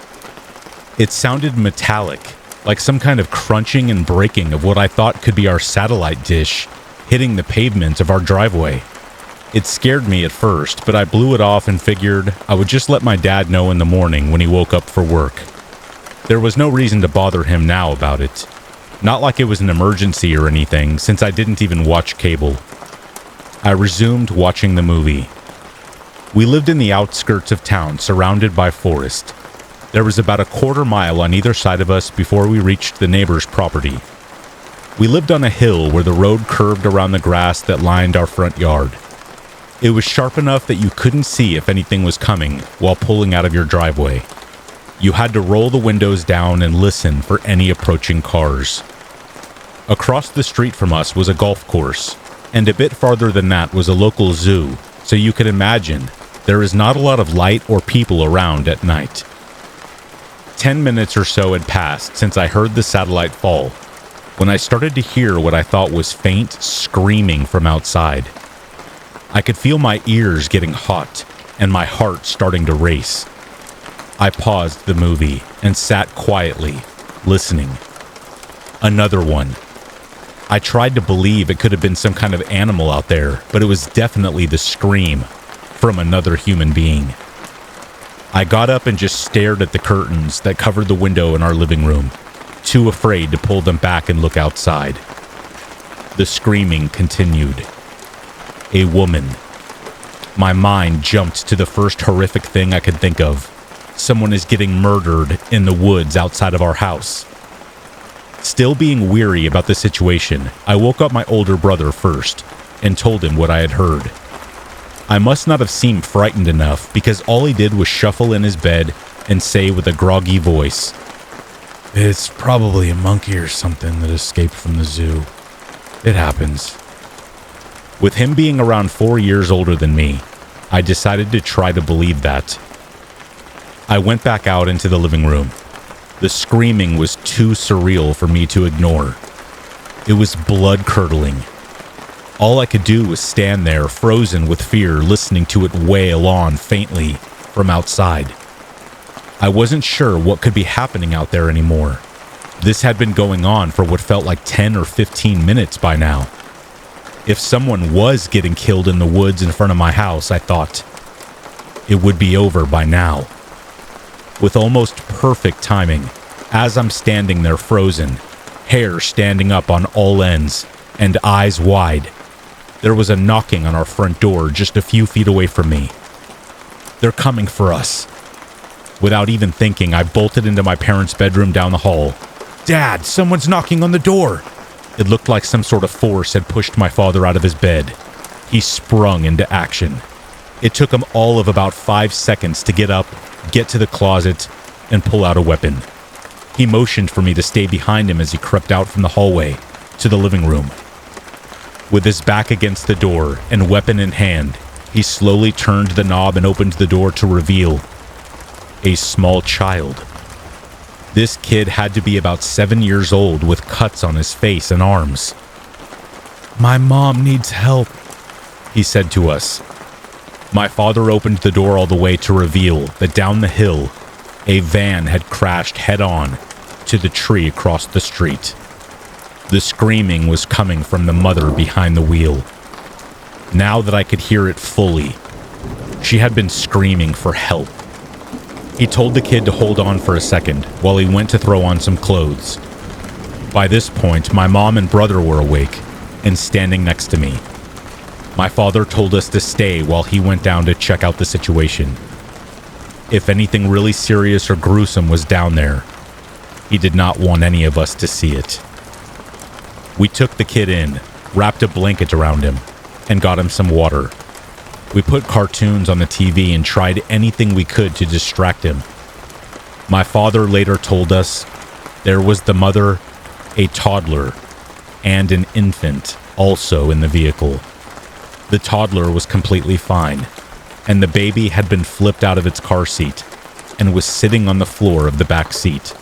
It sounded metallic, like some kind of crunching and breaking of what I thought could be our satellite dish hitting the pavement of our driveway. It scared me at first, but I blew it off and figured I would just let my dad know in the morning when he woke up for work. There was no reason to bother him now about it. Not like it was an emergency or anything, since I didn't even watch cable. I resumed watching the movie. We lived in the outskirts of town, surrounded by forest. There was about a quarter mile on either side of us before we reached the neighbor's property. We lived on a hill where the road curved around the grass that lined our front yard. It was sharp enough that you couldn't see if anything was coming while pulling out of your driveway. You had to roll the windows down and listen for any approaching cars. Across the street from us was a golf course, and a bit farther than that was a local zoo, so you could imagine there is not a lot of light or people around at night. 10 minutes or so had passed since I heard the satellite fall, when I started to hear what I thought was faint screaming from outside. I could feel my ears getting hot and my heart starting to race. I paused the movie and sat quietly, listening. Another one. I tried to believe it could have been some kind of animal out there, but it was definitely the scream from another human being. I got up and just stared at the curtains that covered the window in our living room, too afraid to pull them back and look outside. The screaming continued. A woman. My mind jumped to the first horrific thing I could think of. Someone is getting murdered in the woods outside of our house. Still being weary about the situation, I woke up my older brother first and told him what I had heard. I must not have seemed frightened enough because all he did was shuffle in his bed and say with a groggy voice, "It's probably a monkey or something that escaped from the zoo. It happens." With him being around 4 years older than me, I decided to try to believe that. I went back out into the living room. The screaming was too surreal for me to ignore. It was blood-curdling. All I could do was stand there, frozen with fear, listening to it wail on faintly from outside. I wasn't sure what could be happening out there anymore. This had been going on for what felt like 10 or 15 minutes by now. If someone was getting killed in the woods in front of my house, I thought, it would be over by now. With almost perfect timing, as I'm standing there frozen, hair standing up on all ends, and eyes wide, there was a knocking on our front door just a few feet away from me. They're coming for us. Without even thinking, I bolted into my parents' bedroom down the hall. "Dad, someone's knocking on the door!" It looked like some sort of force had pushed my father out of his bed. He sprung into action. It took him all of about 5 seconds to get up, get to the closet, and pull out a weapon. He motioned for me to stay behind him as he crept out from the hallway to the living room. With his back against the door and weapon in hand, he slowly turned the knob and opened the door to reveal a small child. This kid had to be about 7 years old with cuts on his face and arms. "My mom needs help," he said to us. My father opened the door all the way to reveal that down the hill, a van had crashed head-on to the tree across the street. The screaming was coming from the mother behind the wheel. Now that I could hear it fully, she had been screaming for help. He told the kid to hold on for a second while he went to throw on some clothes. By this point, my mom and brother were awake and standing next to me. My father told us to stay while he went down to check out the situation. If anything really serious or gruesome was down there, he did not want any of us to see it. We took the kid in, wrapped a blanket around him, and got him some water. We put cartoons on the TV and tried anything we could to distract him. My father later told us there was the mother, a toddler, and an infant also in the vehicle. The toddler was completely fine, and the baby had been flipped out of its car seat and was sitting on the floor of the back seat.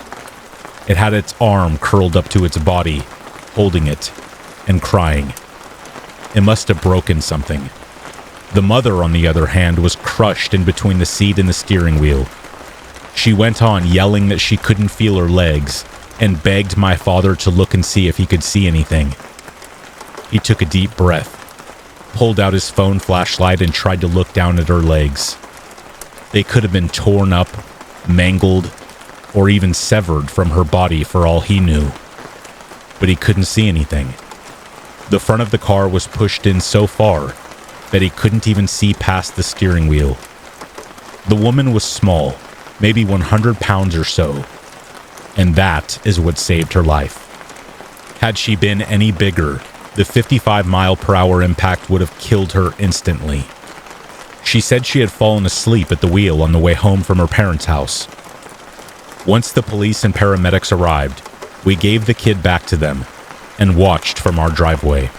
It had its arm curled up to its body, holding it and crying. It must have broken something. The mother, on the other hand, was crushed in between the seat and the steering wheel. She went on yelling that she couldn't feel her legs and begged my father to look and see if he could see anything. He took a deep breath, pulled out his phone flashlight, and tried to look down at her legs. They could have been torn up, mangled, or even severed from her body for all he knew. But he couldn't see anything. The front of the car was pushed in so far that he couldn't even see past the steering wheel. The woman was small, maybe 100 pounds or so, and that is what saved her life. Had she been any bigger, the 55-mile-per-hour impact would have killed her instantly. She said she had fallen asleep at the wheel on the way home from her parents' house. Once the police and paramedics arrived, we gave the kid back to them and watched from our driveway.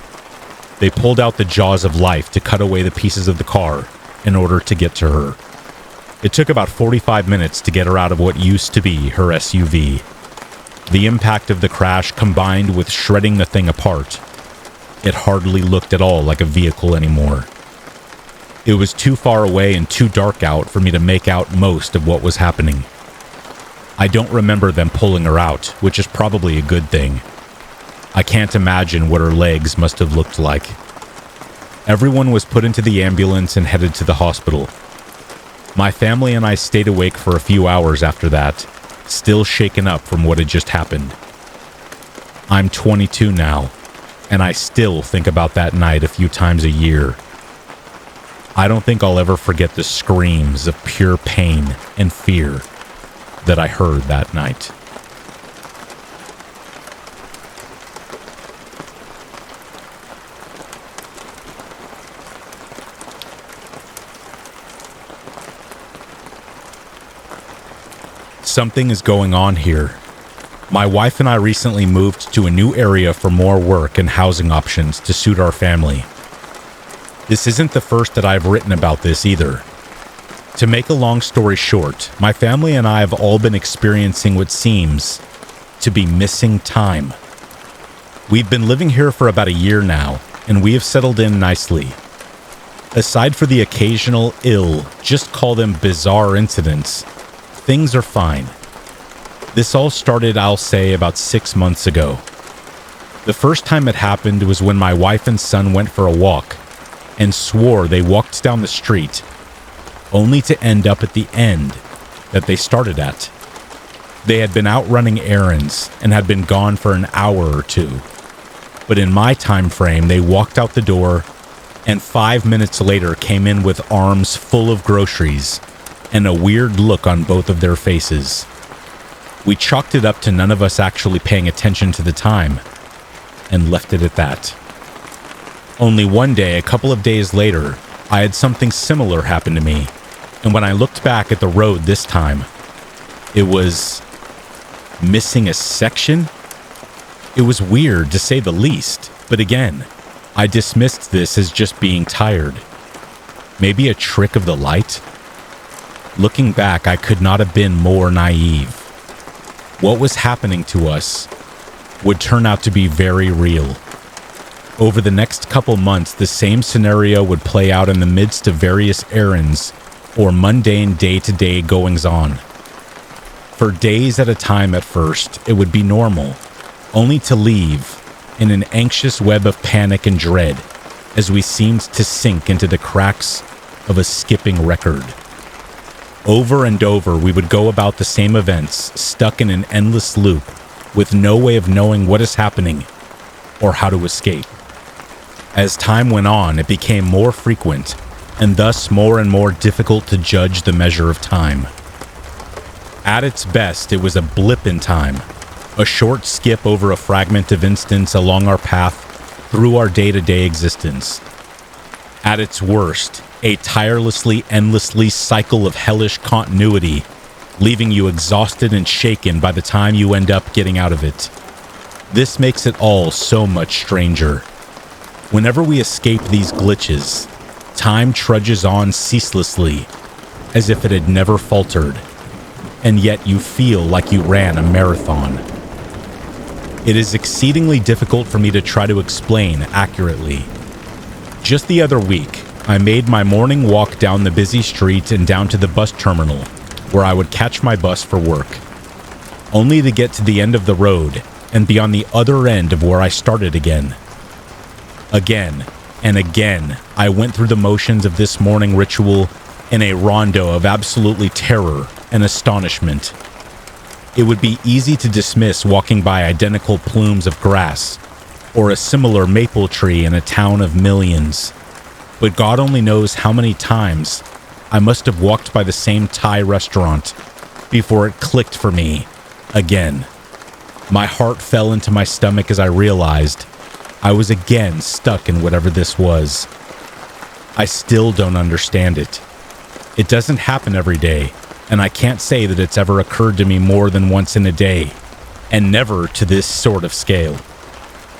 They pulled out the jaws of life to cut away the pieces of the car in order to get to her. It took about 45 minutes to get her out of what used to be her SUV. The impact of the crash combined with shredding the thing apart, it hardly looked at all like a vehicle anymore. It was too far away and too dark out for me to make out most of what was happening. I don't remember them pulling her out, which is probably a good thing. I can't imagine what her legs must have looked like. Everyone was put into the ambulance and headed to the hospital. My family and I stayed awake for a few hours after that, still shaken up from what had just happened. I'm 22 now, and I still think about that night a few times a year. I don't think I'll ever forget the screams of pure pain and fear that I heard that night. Something is going on here. My wife and I recently moved to a new area for more work and housing options to suit our family. This isn't the first that I've written about this either. To make a long story short, my family and I have all been experiencing what seems to be missing time. We've been living here for about a year now, and we have settled in nicely. Aside for the occasional just call them bizarre incidents, things are fine. This all started, I'll say, about 6 months ago. The first time it happened was when my wife and son went for a walk and swore they walked down the street only to end up at the end that they started at. They had been out running errands and had been gone for an hour or two. But in my time frame, they walked out the door and 5 minutes later came in with arms full of groceries and a weird look on both of their faces. We chalked it up to none of us actually paying attention to the time and left it at that. Only one day, a couple of days later, I had something similar happen to me, and when I looked back at the road this time, it was missing a section. It was weird to say the least, but again, I dismissed this as just being tired. Maybe a trick of the light? Looking back, I could not have been more naive. What was happening to us would turn out to be very real. Over the next couple months, the same scenario would play out in the midst of various errands or mundane day-to-day goings-on. For days at a time at first, it would be normal, only to leave in an anxious web of panic and dread as we seemed to sink into the cracks of a skipping record. Over and over, we would go about the same events, stuck in an endless loop, with no way of knowing what is happening or how to escape. As time went on, it became more frequent, and thus more and more difficult to judge the measure of time. At its best, it was a blip in time, a short skip over a fragment of instance along our path through our day-to-day existence. At its worst, a tirelessly, endlessly cycle of hellish continuity, leaving you exhausted and shaken by the time you end up getting out of it. This makes it all so much stranger. Whenever we escape these glitches, time trudges on ceaselessly, as if it had never faltered, and yet you feel like you ran a marathon. It is exceedingly difficult for me to try to explain accurately. Just the other week, I made my morning walk down the busy street and down to the bus terminal, where I would catch my bus for work, only to get to the end of the road and be on the other end of where I started again. Again and again, I went through the motions of this morning ritual in a rondo of absolutely terror and astonishment. It would be easy to dismiss walking by identical plumes of grass or a similar maple tree in a town of millions, but God only knows how many times I must have walked by the same Thai restaurant before it clicked for me again. My heart fell into my stomach as I realized I was again stuck in whatever this was. I still don't understand it. It doesn't happen every day, and I can't say that it's ever occurred to me more than once in a day, and never to this sort of scale.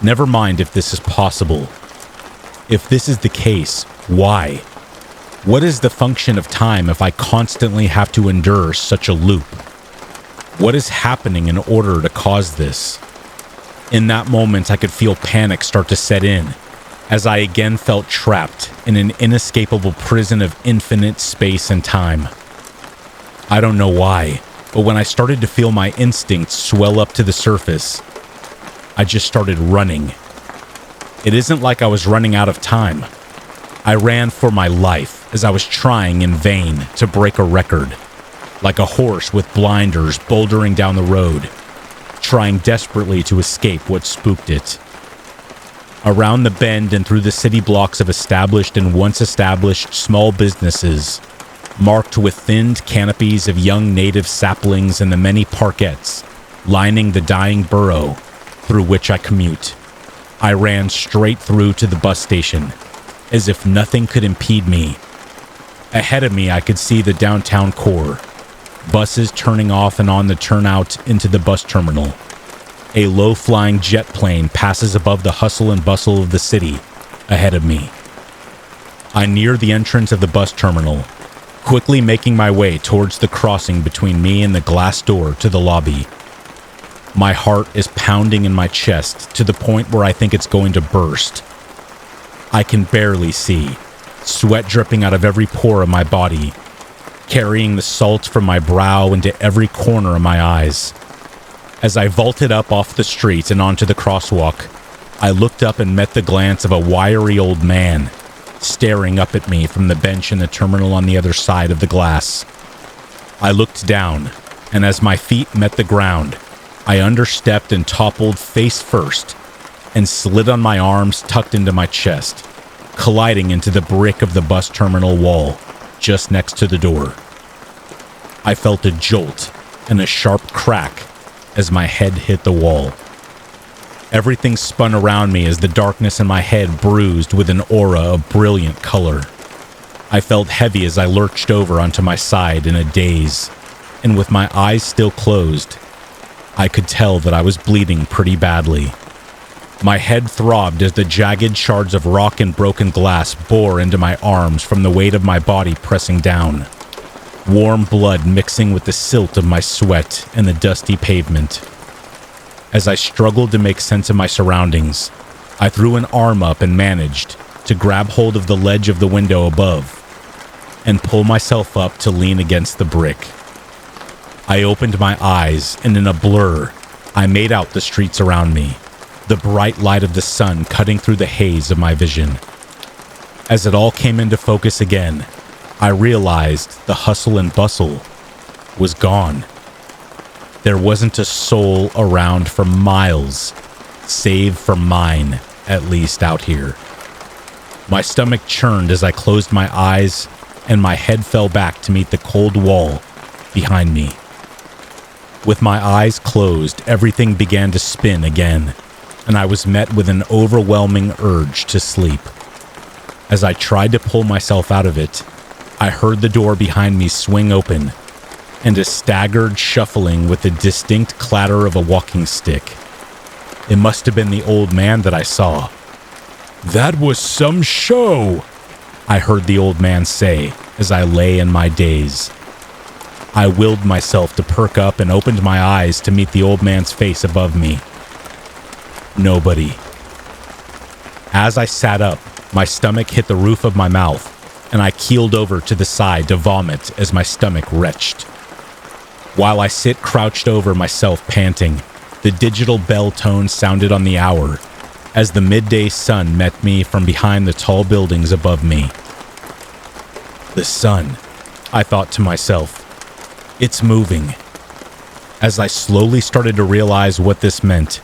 Never mind if this is possible. If this is the case, why? What is the function of time if I constantly have to endure such a loop? What is happening in order to cause this? In that moment, I could feel panic start to set in, as I again felt trapped in an inescapable prison of infinite space and time. I don't know why, but when I started to feel my instincts swell up to the surface, I just started running. It isn't like I was running out of time. I ran for my life as I was trying in vain to break a record, like a horse with blinders bouldering down the road, trying desperately to escape what spooked it. Around the bend and through the city blocks of established and once established small businesses, marked with thinned canopies of young native saplings and the many parkettes lining the dying borough through which I commute, I ran straight through to the bus station, as if nothing could impede me. Ahead of me, I could see the downtown core, buses turning off and on the turnout into the bus terminal. A low-flying jet plane passes above the hustle and bustle of the city ahead of me. I near the entrance of the bus terminal, quickly making my way towards the crossing between me and the glass door to the lobby. My heart is pounding in my chest to the point where I think it's going to burst. I can barely see, sweat dripping out of every pore of my body, carrying the salt from my brow into every corner of my eyes. As I vaulted up off the street and onto the crosswalk, I looked up and met the glance of a wiry old man staring up at me from the bench in the terminal on the other side of the glass. I looked down, and as my feet met the ground, I understepped and toppled face first and slid on my arms tucked into my chest, colliding into the brick of the bus terminal wall just next to the door. I felt a jolt and a sharp crack as my head hit the wall. Everything spun around me as the darkness in my head bruised with an aura of brilliant color. I felt heavy as I lurched over onto my side in a daze, and with my eyes still closed, I could tell that I was bleeding pretty badly. My head throbbed as the jagged shards of rock and broken glass bore into my arms from the weight of my body pressing down, warm blood mixing with the silt of my sweat and the dusty pavement. As I struggled to make sense of my surroundings, I threw an arm up and managed to grab hold of the ledge of the window above and pull myself up to lean against the brick. I opened my eyes, and in a blur, I made out the streets around me, the bright light of the sun cutting through the haze of my vision. As it all came into focus again, I realized the hustle and bustle was gone. There wasn't a soul around for miles, save for mine, at least out here. My stomach churned as I closed my eyes, and my head fell back to meet the cold wall behind me. With my eyes closed, everything began to spin again, and I was met with an overwhelming urge to sleep. As I tried to pull myself out of it, I heard the door behind me swing open, and a staggered shuffling with the distinct clatter of a walking stick. It must have been the old man that I saw. "That was some show," I heard the old man say as I lay in my daze. I willed myself to perk up and opened my eyes to meet the old man's face above me. Nobody. As I sat up, my stomach hit the roof of my mouth, and I keeled over to the side to vomit as my stomach retched. While I sit crouched over myself panting, the digital bell tone sounded on the hour as the midday sun met me from behind the tall buildings above me. The sun, I thought to myself. It's moving. As I slowly started to realize what this meant,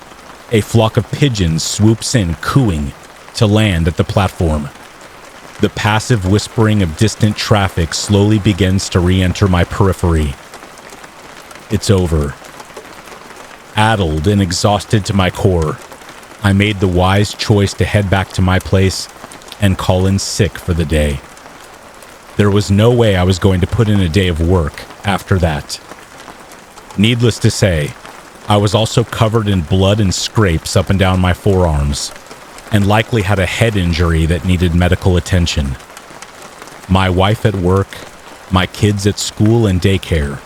a flock of pigeons swoops in cooing to land at the platform. The passive whispering of distant traffic slowly begins to re-enter my periphery. It's over. Addled and exhausted to my core, I made the wise choice to head back to my place and call in sick for the day. There was no way I was going to put in a day of work after that. Needless to say, I was also covered in blood and scrapes up and down my forearms, and likely had a head injury that needed medical attention. My wife at work, my kids at school and daycare.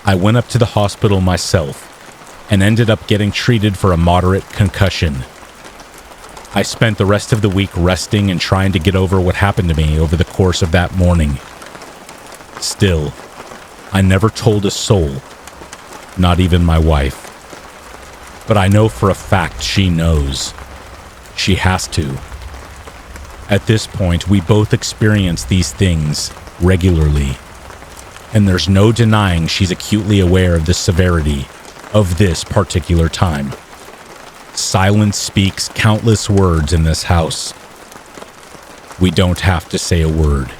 I went up to the hospital myself and ended up getting treated for a moderate concussion. I spent the rest of the week resting and trying to get over what happened to me over the course of that morning. Still, I never told a soul, not even my wife. But I know for a fact she knows. She has to. At this point, we both experience these things regularly, and there's no denying she's acutely aware of the severity of this particular time. Silence speaks countless words in this house. We don't have to say a word.